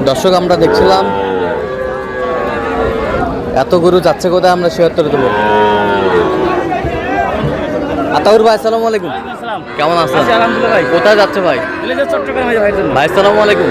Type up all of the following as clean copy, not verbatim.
দর্শক আমরা দেখছিলাম এত গরু যাচ্ছে কোথায়, আমরা শেয়ার করে দেবো। আতাউর ভাই আসসালামু আলাইকুম, কেমন আছেন? আলহামদুলিল্লাহ ভাই। কোথায় যাচ্ছে ভাই? চট্টগ্রামে ভাইয়ের জন্য। ভাই আসসালামু আলাইকুম,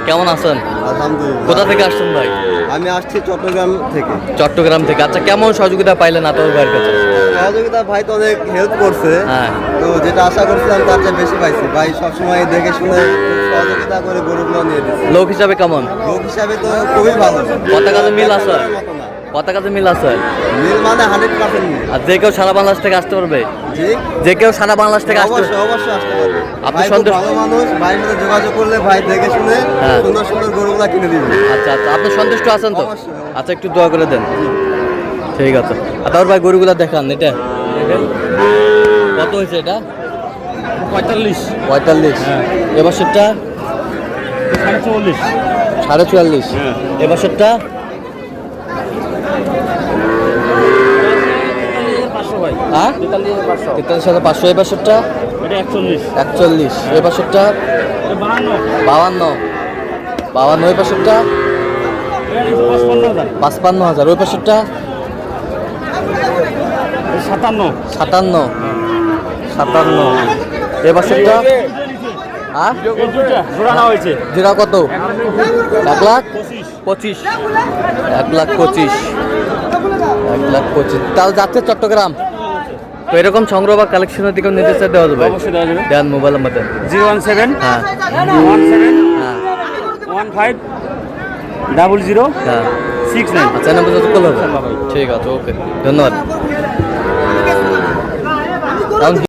কেমন আছেন? আলহামদুলিল্লাহ। কোথা থেকে আসছেন ভাই? আমি আসছি চট্টগ্রাম থেকে। চট্টগ্রাম থেকে। আচ্ছা, কেমন সহযোগিতা পাইলেন আতাউর ভাইয়ের কাছে? সহযোগিতা ভাই তো অনেক হেল্প করছে। হ্যাঁ। তো যেটা আশা করছিলাম তার চেয়ে বেশি পাইছি। ভাই সবসময় দেখে শুনে খুব সহযোগিতা করে গরুগুলো নিয়ে দিচ্ছে। লোক হিসাবে কেমন? লোক হিসাবে তো খুবই ভালো। কথা কাজে মিল আছে? মতো না। কথা কাজে মিল আছে? মিল মানে 100% মিল। আর যে কেউ সারা বাংলাদেশ থেকে আসতে পারবে? জি, যে কেউ সারা বাংলাদেশ থেকে আসতে অবশ্যই অবশ্যই আসতে পারবে। আপনি ভাই খুব সন্তুষ্ট? ভালো মানুষ। ভাইয়ের সাথে যোগাযোগ করলে ভাই দেখে শুনে হ্যাঁ। সুন্দর সুন্দর গরুগুলা কিনে দিবে। আচ্ছা আচ্ছা, আপনি সন্তুষ্ট আছেন তো? অবশ্যই। আচ্ছা, একটু দোয়া করে দেন। ঠিক আছে। আতাউর ভাই গরুগুলা দেখান। এটা কত হয়েছে? এটা 45, 45। হ্যাঁ। এবছরটা 44, 44.5। হ্যাঁ। এবছরটা 500 ভাই। হ্যাঁ 500। 43,500। এবছরটা এটা 41, 41। এবছরটা 52, 52। এবছরটা 55,000, 55,000। ওই পাশেরটা 57, 57। এবছরটা হ্যাঁ এই দুইটা জোড়া না হয়েছে। যেটা কত? 1,25,000। 1,25,000। 1,25,000। তাহলে যাচ্ছে চট্টগ্রাম। তো এরকম সংগ্রহ বা কালেকশনের দিকেও নিতে চাই, দেওয়া যাবে? অবশ্যই দেওয়া যাবে। দেন মোবাইল নাম্বার দেন। 017, হ্যাঁ 17, হ্যাঁ 15, 00, হ্যাঁ 69। আচ্ছা, নাম্বার যত করলে হবে। ঠিক আছে, ওকে, ধন্যবাদ। এখন